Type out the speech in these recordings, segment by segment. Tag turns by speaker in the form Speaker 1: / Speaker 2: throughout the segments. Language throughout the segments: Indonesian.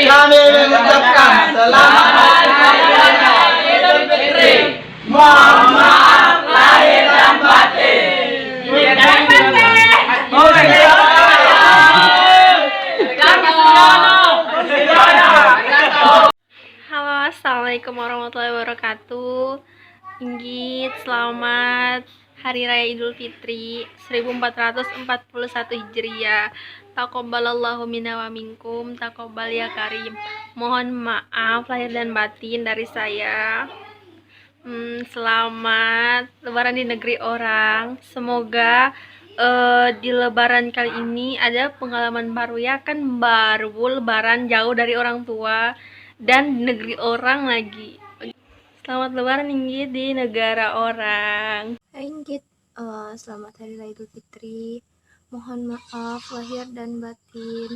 Speaker 1: Kami mengucapkan selamat hari raya Idul Fitri. Mohon maaf lahir dan batin.
Speaker 2: Halo, assalamualaikum warahmatullahi wabarakatuh. Inggit, selamat Hari Raya Idul Fitri 1441 Hijriah. Taqabbalallahu minna wa minkum, taqabbal ya karim. Mohon maaf lahir dan batin dari saya. Selamat Lebaran di negeri orang. Semoga di Lebaran kali ini ada pengalaman baru, ya kan, baru Lebaran jauh dari orang tua dan di negeri orang lagi. Selamat Lebaran Inggit di negara orang.
Speaker 3: Hai Inggit, selamat Hari Raya Idul Fitri. Mohon maaf lahir dan batin.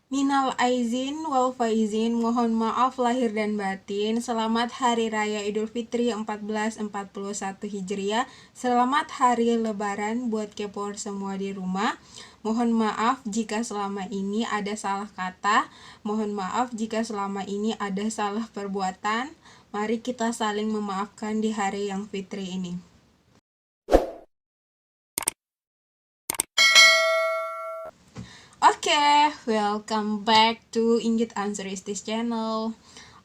Speaker 4: Minal aizin wal faizin, mohon maaf lahir dan batin. Selamat Hari Raya Idul Fitri 1441 Hijriah. Selamat Hari Lebaran buat kepor semua di rumah. Mohon maaf jika selama ini ada salah kata. Mohon maaf jika selama ini ada salah perbuatan. Mari kita saling memaafkan di hari yang fitri ini. Oke, welcome back to Inggit Answers this channel.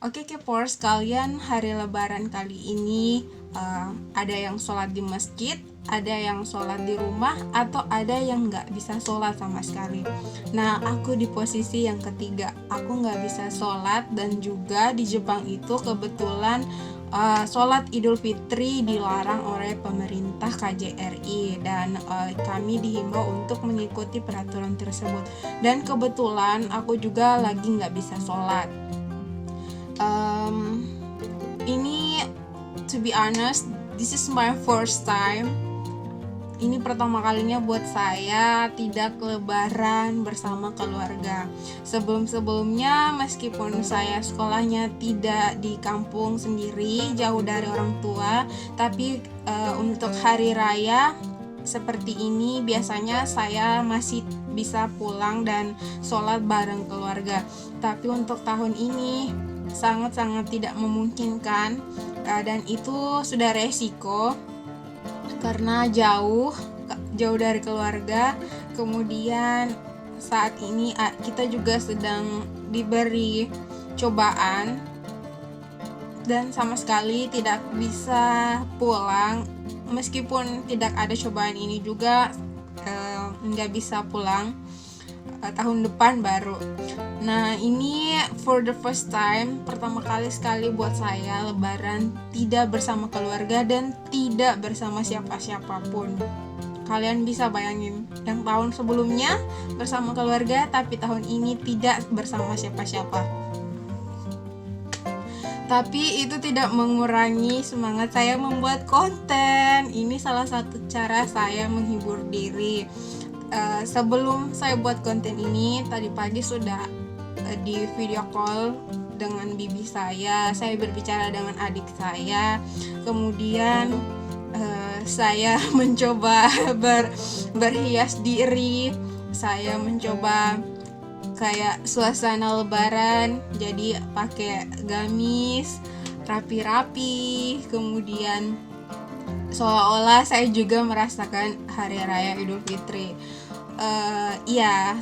Speaker 4: Oke Kepors, kalian hari lebaran kali ini ada yang sholat di masjid, ada yang sholat di rumah, atau ada yang nggak bisa sholat sama sekali. Nah, aku di posisi yang ketiga, aku nggak bisa sholat, dan juga di Jepang itu kebetulan sholat Idul Fitri dilarang oleh pemerintah KJRI, dan kami dihimbau untuk mengikuti peraturan tersebut. Dan kebetulan aku juga lagi nggak bisa sholat. Ini, to be honest, this is my first time. Ini pertama kalinya buat saya tidak lebaran bersama keluarga. Sebelum-sebelumnya, meskipun saya sekolahnya tidak di kampung sendiri, jauh dari orang tua, tapi untuk hari raya seperti ini biasanya saya masih bisa pulang dan sholat bareng keluarga. Tapi untuk tahun ini sangat-sangat tidak memungkinkan, dan itu sudah resiko karena jauh dari keluarga. Kemudian saat ini kita juga sedang diberi cobaan dan sama sekali tidak bisa pulang. Meskipun tidak ada cobaan ini juga nggak bisa pulang, tahun depan baru. Nah, ini for the first time, pertama kali sekali buat saya lebaran tidak bersama keluarga dan tidak bersama siapa-siapapun. Kalian bisa bayangin, yang tahun sebelumnya bersama keluarga, tapi tahun ini tidak bersama siapa-siapa. Tapi itu tidak mengurangi semangat saya membuat konten. Ini salah satu cara saya menghibur diri. Sebelum saya buat konten ini, tadi pagi sudah di video call dengan bibi saya berbicara dengan adik saya. Kemudian saya mencoba berhias diri, saya mencoba kayak suasana lebaran, jadi pakai gamis rapi-rapi. Kemudian seolah-olah saya juga merasakan hari raya Idul Fitri. Ya,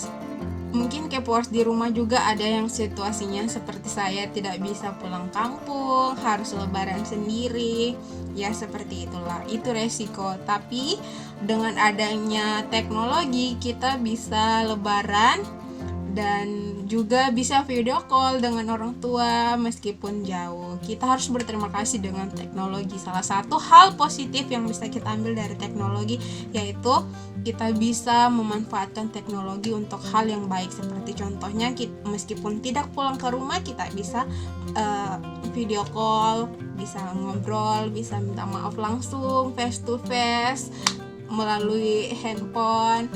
Speaker 4: mungkin Kepors di rumah juga ada yang situasinya seperti saya, tidak bisa pulang kampung, harus lebaran sendiri. Ya seperti itulah, itu resiko. Tapi dengan adanya teknologi kita bisa lebaran dan juga bisa video call dengan orang tua meskipun jauh. Kita harus berterima kasih dengan teknologi. Salah satu hal positif yang bisa kita ambil dari teknologi yaitu kita bisa memanfaatkan teknologi untuk hal yang baik, seperti contohnya meskipun tidak pulang ke rumah kita bisa video call, bisa ngobrol, bisa minta maaf langsung face to face melalui handphone.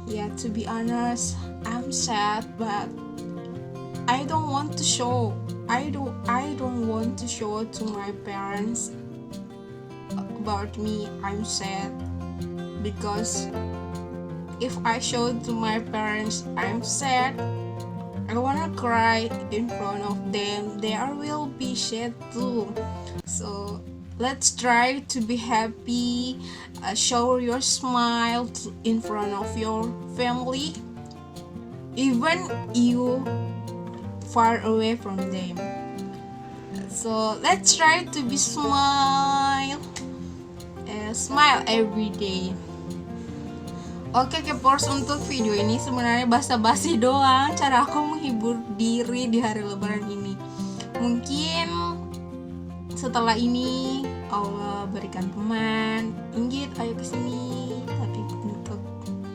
Speaker 4: Yeah, to be honest, I'm sad, but I don't want to show. I don't want to show to my parents about me. I'm sad because if I show to my parents I'm sad, I wanna cry in front of them. They will be sad too. So let's try to be happy. Show your smile in front of your family, even you far away from them. So let's try to be smile every day. Oke Kepors, untuk video ini sebenarnya basa-basi doang cara aku menghibur diri di hari lebaran ini. Mungkin setelah ini Allah berikan teman, Inggit ayo kesini, tapi untuk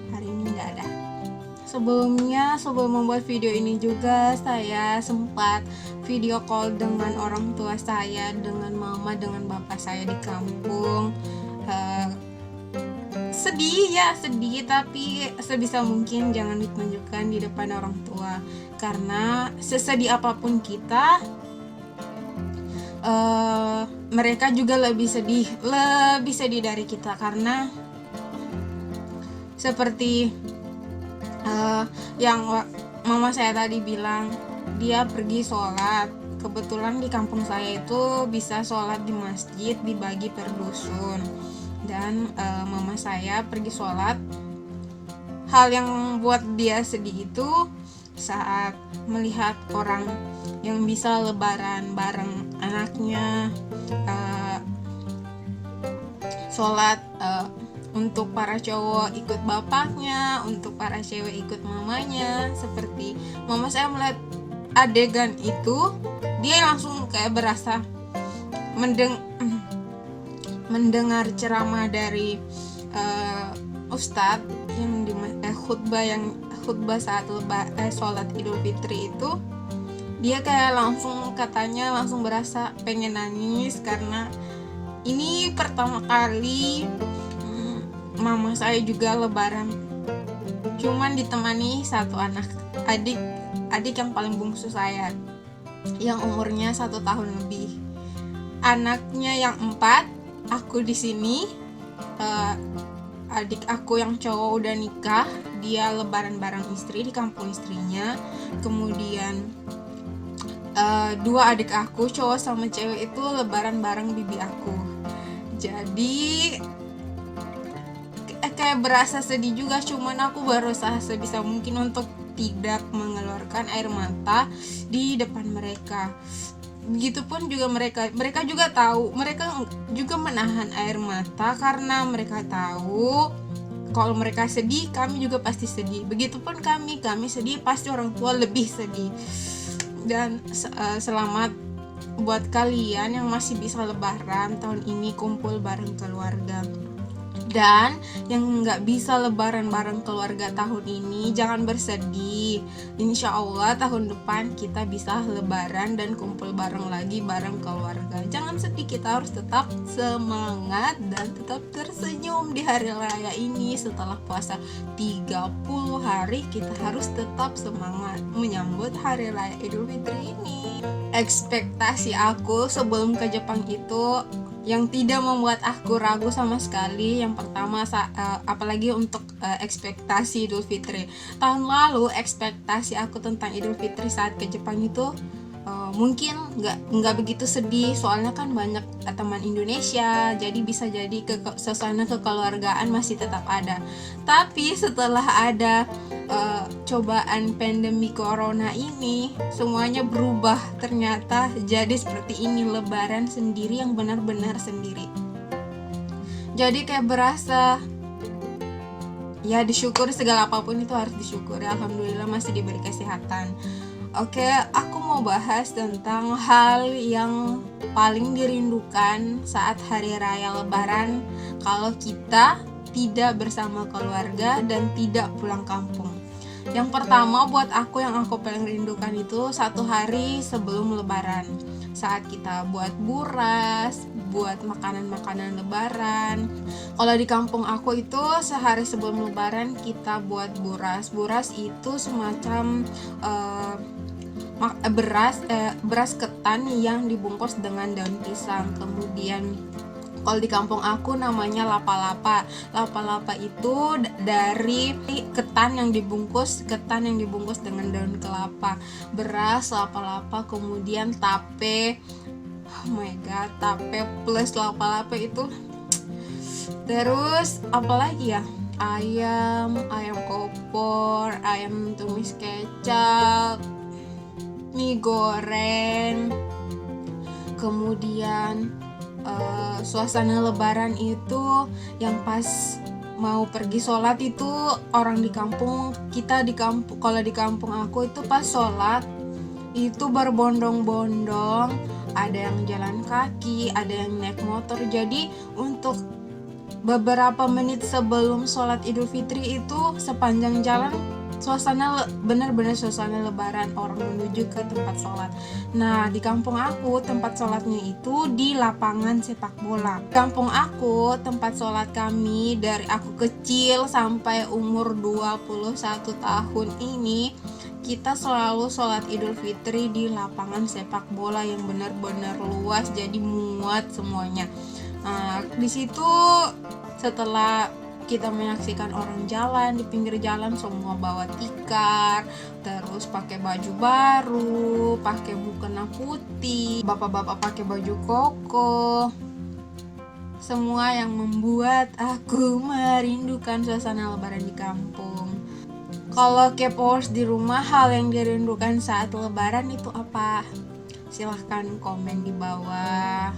Speaker 4: hari ini nggak ada. Sebelum membuat video ini juga saya sempat video call dengan orang tua saya, dengan mama, dengan bapak saya di kampung. Sedih tapi sebisa mungkin jangan ditunjukkan di depan orang tua, karena sesedih apapun kita mereka juga lebih sedih dari kita, karena seperti yang mama saya tadi bilang, dia pergi sholat. Kebetulan di kampung saya itu bisa sholat di masjid dibagi per dusun, dan mama saya pergi sholat. Hal yang buat dia sedih itu saat melihat orang yang bisa lebaran bareng anaknya, sholat untuk para cowok ikut bapaknya, untuk para cewek ikut mamanya. Seperti mama saya melihat adegan itu, dia langsung kayak berasa mendengar ceramah dari ustadz yang khutbah saat sholat Idul Fitri itu. Dia kayak langsung berasa pengen nangis, karena ini pertama kali mama saya juga lebaran cuman ditemani satu adik yang paling bungsu saya, yang umurnya 1 tahun lebih. Anaknya yang 4, aku di sini. Adik aku yang cowok udah nikah, dia lebaran bareng istri di kampung istrinya. Kemudian 2 adik aku cowok sama cewek itu lebaran bareng bibi aku. Jadi kayak berasa sedih juga, cuman aku berusaha sebisa mungkin untuk tidak mengeluarkan air mata di depan mereka. Begitupun juga mereka juga tahu, mereka juga menahan air mata karena mereka tahu kalau mereka sedih, kami juga pasti sedih. Begitupun kami sedih, pasti orang tua lebih sedih. Dan selamat buat kalian yang masih bisa lebaran tahun ini, kumpul bareng keluarga. Dan yang nggak bisa lebaran bareng keluarga tahun ini, jangan bersedih. Insya Allah tahun depan kita bisa lebaran dan kumpul bareng lagi bareng keluarga. Jangan sedih, kita harus tetap semangat dan tetap tersenyum di hari raya ini. Setelah puasa 30 hari, kita harus tetap semangat menyambut hari raya Idul Fitri ini. Ekspektasi aku sebelum ke Jepang itu yang tidak membuat aku ragu sama sekali. Yang pertama, apalagi untuk ekspektasi Idul Fitri. Tahun lalu ekspektasi aku tentang Idul Fitri saat ke Jepang itu mungkin nggak begitu sedih, soalnya kan banyak teman Indonesia, jadi bisa jadi suasana kekeluargaan masih tetap ada. Tapi setelah ada cobaan pandemi corona ini, semuanya berubah. Ternyata jadi seperti ini, lebaran sendiri yang benar-benar sendiri. Jadi kayak berasa ya disyukuri, segala apapun itu harus disyukuri. Alhamdulillah masih diberi kesehatan. Oke, aku mau bahas tentang hal yang paling dirindukan saat hari raya Lebaran kalau kita tidak bersama keluarga dan tidak pulang kampung. Yang pertama buat aku, yang aku paling rindukan itu 1 hari sebelum Lebaran, saat kita buat buras, buat makanan-makanan Lebaran. Kalau di kampung aku itu sehari sebelum Lebaran kita buat buras. Buras itu semacam beras ketan yang dibungkus dengan daun pisang. Kemudian kalau di kampung aku namanya lapa-lapa. Lapa-lapa itu dari ketan yang dibungkus dengan daun kelapa. Beras, lapa-lapa, kemudian tape. Oh my god, tape plus lapa-lapa itu. Terus apalagi ya? Ayam kopor, ayam tumis kecap, mie goreng. Kemudian suasana Lebaran itu yang pas mau pergi sholat itu orang di kampung, kalau di kampung aku itu pas sholat itu berbondong-bondong, ada yang jalan kaki, ada yang naik motor. Jadi untuk beberapa menit sebelum sholat Idul Fitri itu sepanjang jalan suasana benar-benar suasana Lebaran, orang menuju ke tempat sholat. Nah, di kampung aku tempat sholatnya itu di lapangan sepak bola. Kampung aku tempat sholat kami dari aku kecil sampai umur 21 tahun ini, kita selalu sholat Idul Fitri di lapangan sepak bola yang benar-benar luas, jadi muat semuanya. Nah, di situ setelah kita menyaksikan orang jalan di pinggir jalan, semua bawa tikar, terus pakai baju baru, pakai mukena putih, bapak-bapak pakai baju koko, semua yang membuat aku merindukan suasana Lebaran di kampung. Kalau K-popers di rumah, hal yang dirindukan saat Lebaran itu apa? Silahkan komen di bawah.